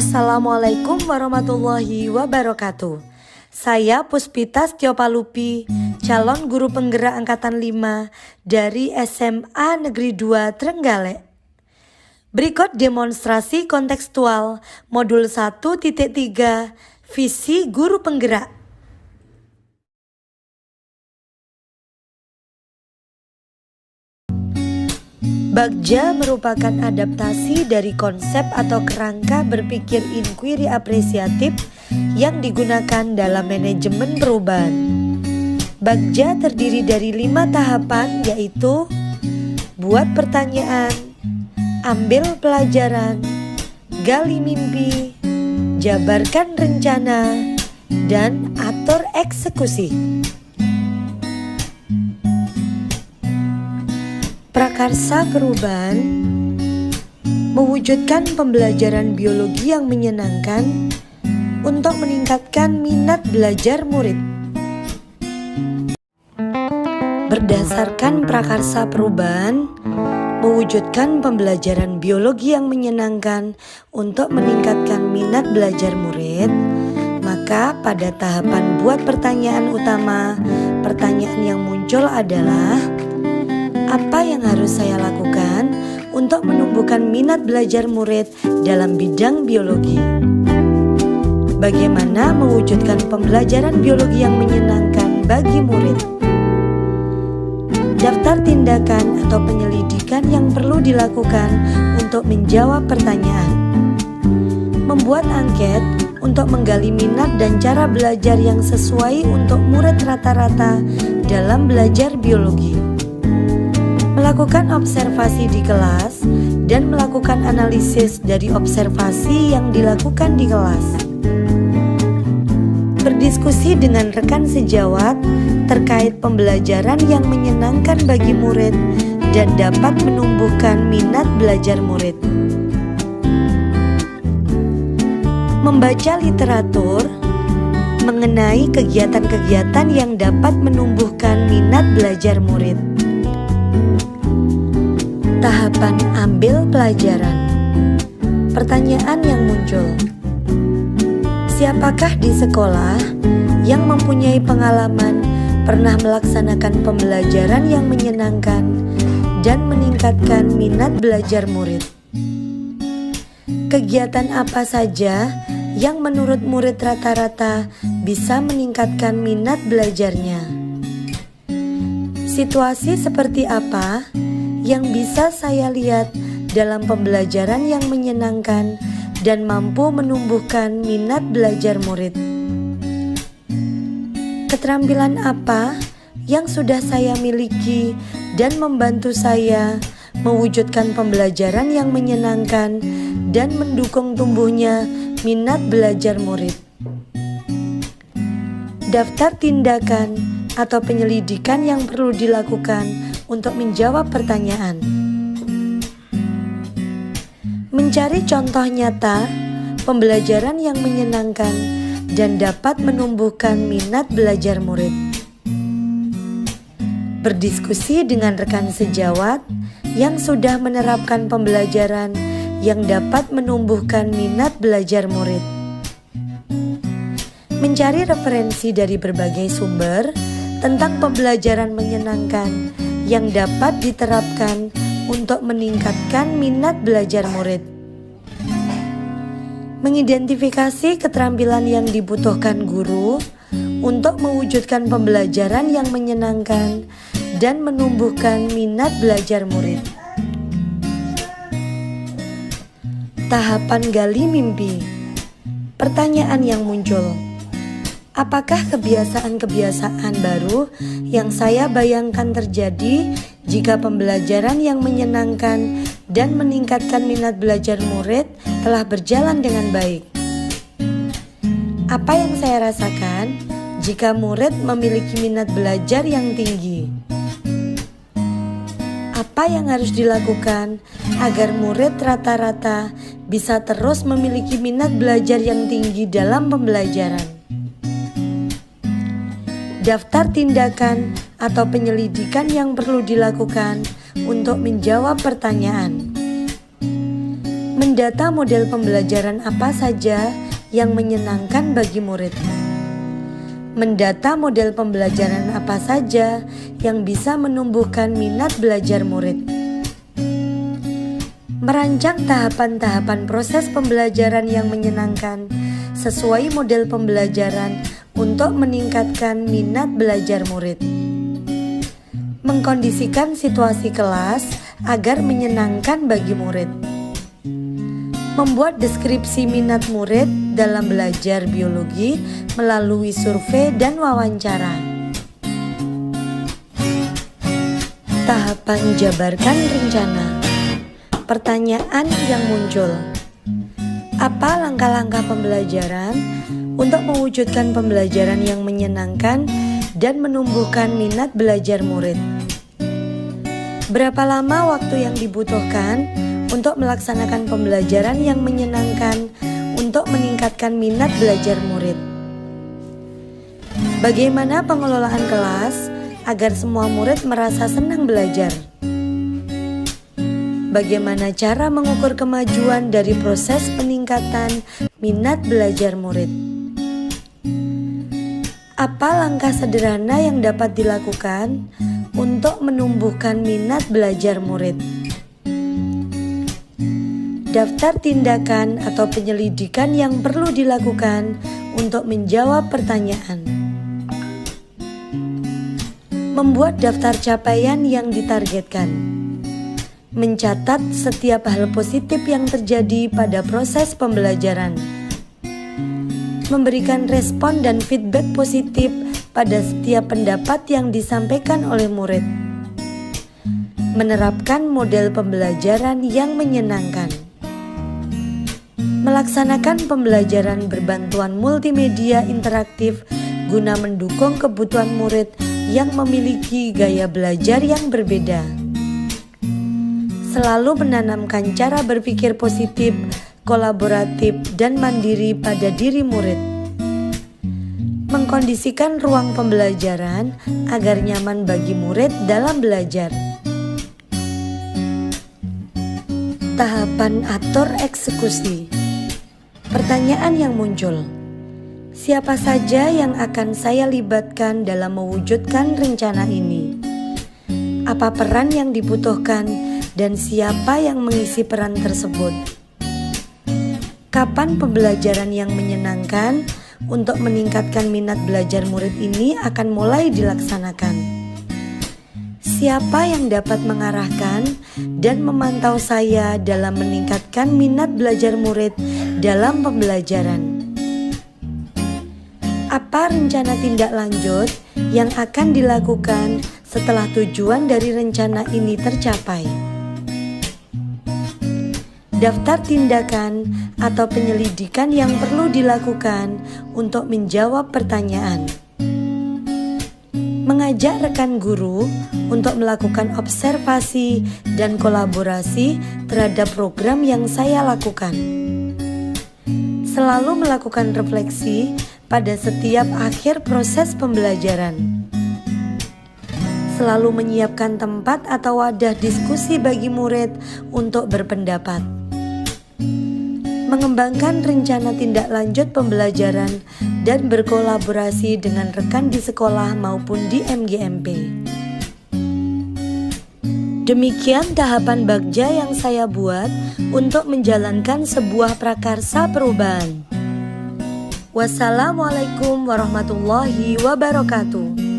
Assalamualaikum warahmatullahi wabarakatuh. Saya Puspita Setiopalupi, calon guru penggerak angkatan 5 dari SMA Negeri 2 Trenggalek. Berikut demonstrasi kontekstual modul 1.3 visi guru penggerak. Bagja merupakan adaptasi dari konsep atau kerangka berpikir inquiry apresiatif yang digunakan dalam manajemen perubahan. Bagja terdiri dari 5 tahapan, yaitu buat pertanyaan, ambil pelajaran, gali mimpi, jabarkan rencana, dan atur eksekusi. Prakarsa perubahan mewujudkan pembelajaran biologi yang menyenangkan untuk meningkatkan minat belajar murid. Berdasarkan prakarsa perubahan mewujudkan pembelajaran biologi yang menyenangkan untuk meningkatkan minat belajar murid, maka pada tahapan buat pertanyaan utama, pertanyaan yang muncul adalah apa yang harus saya lakukan untuk menumbuhkan minat belajar murid dalam bidang biologi? Bagaimana mewujudkan pembelajaran biologi yang menyenangkan bagi murid? Daftar tindakan atau penyelidikan yang perlu dilakukan untuk menjawab pertanyaan. Membuat angket untuk menggali minat dan cara belajar yang sesuai untuk murid rata-rata dalam belajar biologi. Melakukan observasi di kelas dan melakukan analisis dari observasi yang dilakukan di kelas. Berdiskusi dengan rekan sejawat terkait pembelajaran yang menyenangkan bagi murid dan dapat menumbuhkan minat belajar murid. Membaca literatur mengenai kegiatan-kegiatan yang dapat menumbuhkan minat belajar murid. Tahapan ambil pelajaran. Pertanyaan yang muncul: siapakah di sekolah yang mempunyai pengalaman pernah melaksanakan pembelajaran yang menyenangkan dan meningkatkan minat belajar murid? Kegiatan apa saja yang menurut murid rata-rata bisa meningkatkan minat belajarnya? Situasi seperti apa yang bisa saya lihat dalam pembelajaran yang menyenangkan dan mampu menumbuhkan minat belajar murid? Keterampilan apa yang sudah saya miliki dan membantu saya mewujudkan pembelajaran yang menyenangkan dan mendukung tumbuhnya minat belajar murid? Daftar tindakan atau penyelidikan yang perlu dilakukan untuk menjawab pertanyaan. Mencari contoh nyata pembelajaran yang menyenangkan dan dapat menumbuhkan minat belajar murid. Berdiskusi dengan rekan sejawat yang sudah menerapkan pembelajaran yang dapat menumbuhkan minat belajar murid. Mencari referensi dari berbagai sumber tentang pembelajaran menyenangkan yang dapat diterapkan untuk meningkatkan minat belajar murid. Mengidentifikasi keterampilan yang dibutuhkan guru untuk mewujudkan pembelajaran yang menyenangkan dan menumbuhkan minat belajar murid. Tahapan gali mimpi. Pertanyaan yang muncul: apakah kebiasaan-kebiasaan baru yang saya bayangkan terjadi jika pembelajaran yang menyenangkan dan meningkatkan minat belajar murid telah berjalan dengan baik? Apa yang saya rasakan jika murid memiliki minat belajar yang tinggi? Apa yang harus dilakukan agar murid rata-rata bisa terus memiliki minat belajar yang tinggi dalam pembelajaran? Daftar tindakan atau penyelidikan yang perlu dilakukan untuk menjawab pertanyaan. Mendata model pembelajaran apa saja yang menyenangkan bagi murid. Mendata model pembelajaran apa saja yang bisa menumbuhkan minat belajar murid. Merancang tahapan-tahapan proses pembelajaran yang menyenangkan sesuai model pembelajaran untuk meningkatkan minat belajar murid. Mengkondisikan situasi kelas agar menyenangkan bagi murid. Membuat deskripsi minat murid dalam belajar biologi melalui survei dan wawancara. Tahapan jabarkan rencana. Pertanyaan yang muncul. Apa langkah-langkah pembelajaran untuk mewujudkan pembelajaran yang menyenangkan dan menumbuhkan minat belajar murid? Berapa lama waktu yang dibutuhkan untuk melaksanakan pembelajaran yang menyenangkan untuk meningkatkan minat belajar murid? Bagaimana pengelolaan kelas agar semua murid merasa senang belajar? Bagaimana cara mengukur kemajuan dari proses peningkatan minat belajar murid? Apa langkah sederhana yang dapat dilakukan untuk menumbuhkan minat belajar murid? Daftar tindakan atau penyelidikan yang perlu dilakukan untuk menjawab pertanyaan. Membuat daftar capaian yang ditargetkan. Mencatat setiap hal positif yang terjadi pada proses pembelajaran. Memberikan respon dan feedback positif pada setiap pendapat yang disampaikan oleh murid. Menerapkan model pembelajaran yang menyenangkan. Melaksanakan pembelajaran berbantuan multimedia interaktif guna mendukung kebutuhan murid yang memiliki gaya belajar yang berbeda. Selalu menanamkan cara berpikir positif, kolaboratif, dan mandiri pada diri murid. Mengkondisikan ruang pembelajaran agar nyaman bagi murid dalam belajar. Tahapan atur eksekusi. Pertanyaan yang muncul. Siapa saja yang akan saya libatkan dalam mewujudkan rencana ini? Apa peran yang dibutuhkan dan siapa yang mengisi peran tersebut? Kapan pembelajaran yang menyenangkan untuk meningkatkan minat belajar murid ini akan mulai dilaksanakan? Siapa yang dapat mengarahkan dan memantau saya dalam meningkatkan minat belajar murid dalam pembelajaran? Apa rencana tindak lanjut yang akan dilakukan setelah tujuan dari rencana ini tercapai? Daftar tindakan atau penyelidikan yang perlu dilakukan untuk menjawab pertanyaan. Mengajak rekan guru untuk melakukan observasi dan kolaborasi terhadap program yang saya lakukan. Selalu melakukan refleksi pada setiap akhir proses pembelajaran. Selalu menyiapkan tempat atau wadah diskusi bagi murid untuk berpendapat. Mengembangkan rencana tindak lanjut pembelajaran dan berkolaborasi dengan rekan di sekolah maupun di MGMP. Demikian tahapan bagja yang saya buat untuk menjalankan sebuah prakarsa perubahan. Wassalamualaikum warahmatullahi wabarakatuh.